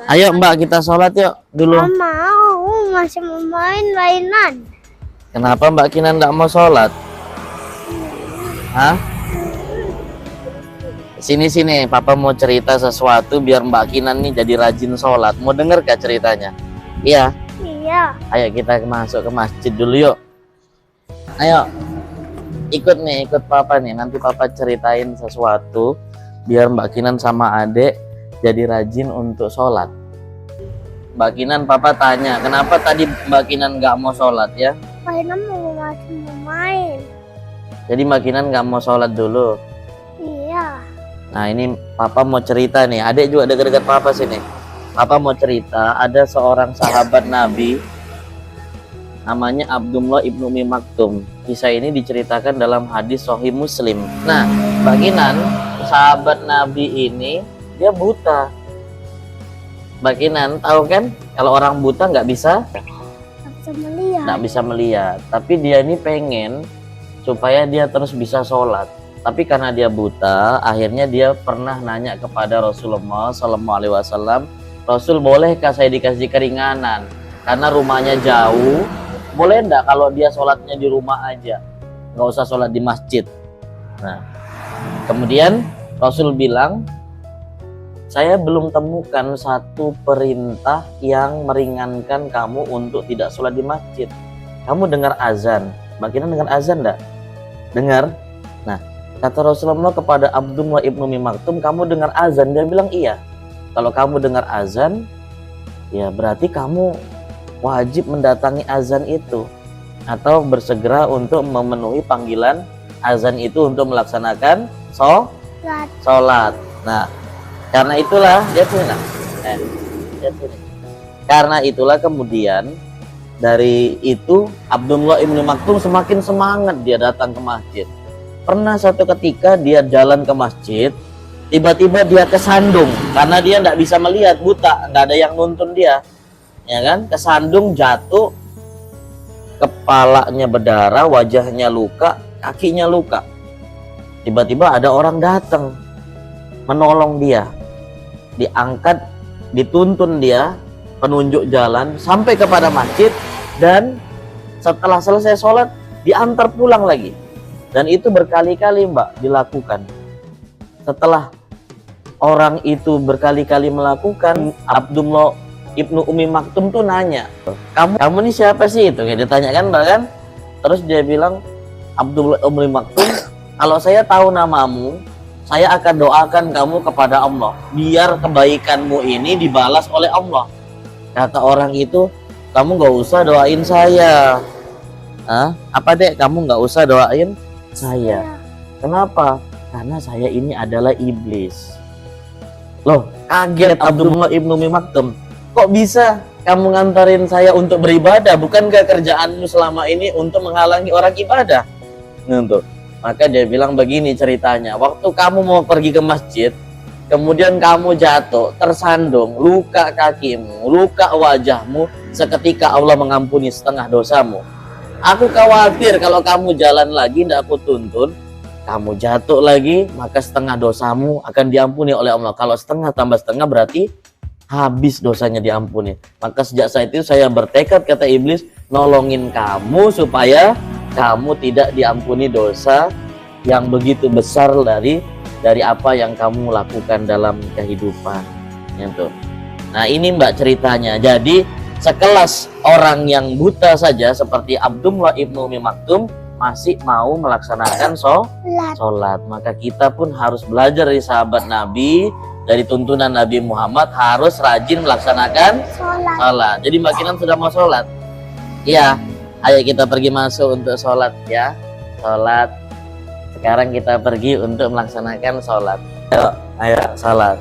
Ayo Mbak, kita sholat yuk dulu. Nggak mau, masih mau main mainan. Kenapa Mbak Kinan nggak mau sholat? Hah? Sini, Papa mau cerita sesuatu biar Mbak Kinan nih jadi rajin sholat. Mau denger gak ceritanya? Iya. Iya. Ayo kita masuk ke masjid dulu yuk. Ayo, ikut Papa nih. Nanti Papa ceritain sesuatu biar Mbak Kinan sama Adek jadi rajin untuk sholat. Mbak Kinan, Papa tanya, kenapa tadi Mbak Kinan nggak mau sholat ya? Mainan masih mau main. Jadi Mbak Kinan nggak mau sholat dulu. Iya. Nah ini Papa mau cerita nih, Adek juga dekat-dekat Papa sini. Papa mau cerita, ada seorang sahabat Nabi namanya Abdullah ibnu Umi Maktum. Kisah ini diceritakan dalam hadis Sahih Muslim. Nah, Mbak Kinan, sahabat Nabi ini dia buta. Mbak Kinan tahu kan, kalau orang buta nggak bisa melihat. Tapi dia ini pengen supaya dia terus bisa sholat. Tapi karena dia buta, akhirnya dia pernah nanya kepada Rasulullah SAW, Rasul, bolehkah saya dikasih keringanan? Karena rumahnya jauh, boleh enggak kalau dia sholatnya di rumah aja, nggak usah sholat di masjid. Nah, kemudian Rasul bilang, saya belum temukan satu perintah yang meringankan kamu untuk tidak sholat di masjid. Kamu dengar azan? Mbak Kinan dengar azan enggak? Dengar? Nah, kata Rasulullah kepada Abdullah ibnu Umi Maktum, kamu dengar azan? Dia bilang iya. Kalau kamu dengar azan, ya berarti kamu wajib mendatangi azan itu atau bersegera untuk memenuhi panggilan azan itu untuk melaksanakan sholat. Nah, karena itulah karena itulah kemudian dari itu Abdullah ibnu Maktum semakin semangat dia datang ke masjid. Pernah satu ketika dia jalan ke masjid, tiba-tiba dia kesandung karena dia tidak bisa melihat, buta, nggak ada yang nuntun dia, ya kan? Kesandung, jatuh, kepalanya berdarah, wajahnya luka, kakinya luka. Tiba-tiba ada orang datang menolong dia, diangkat, dituntun dia, penunjuk jalan sampai kepada masjid, dan setelah selesai sholat diantar pulang lagi. Dan itu berkali-kali Mbak dilakukan. Setelah orang itu berkali-kali melakukan, Abdullah ibnu Umi Maktum tuh nanya, kamu ini siapa sih itu? Kayak ditanyakan Mbak kan. Terus dia bilang, Abdullah ibnu Umi Maktum, kalau saya tahu namamu, saya akan doakan kamu kepada Allah biar kebaikanmu ini dibalas oleh Allah. Kata orang itu, kamu nggak usah doain saya. Hah? Apa dek? Kamu nggak usah doain saya. Kenapa? Karena saya ini adalah iblis. Loh, kaget Abdullah ibnu Umi Maktum. Kok bisa kamu ngantarin saya untuk beribadah? Bukankah kerjaanmu selama ini untuk menghalangi orang ibadah? Untuk. Maka dia bilang begini ceritanya. Waktu kamu mau pergi ke masjid, kemudian kamu jatuh, tersandung, luka kakimu, luka wajahmu, seketika Allah mengampuni setengah dosamu. Aku khawatir kalau kamu jalan lagi, tidak aku tuntun, kamu jatuh lagi, maka setengah dosamu akan diampuni oleh Allah. Kalau setengah tambah setengah berarti habis dosanya diampuni. Maka sejak saat itu saya bertekad, kata iblis, nolongin kamu supaya kamu tidak diampuni dosa yang begitu besar dari apa yang kamu lakukan dalam kehidupan. Gitu. Nah ini Mbak ceritanya. Jadi sekelas orang yang buta saja seperti Abdullah ibnu Umi Maktum masih mau melaksanakan sholat. Maka kita pun harus belajar dari sahabat Nabi, dari tuntunan Nabi Muhammad, harus rajin melaksanakan sholat. Jadi Mbak Kinan sudah mau sholat? Iya. Ayo kita pergi masuk untuk sholat ya. Sholat. Sekarang kita pergi untuk melaksanakan sholat. Ayo sholat.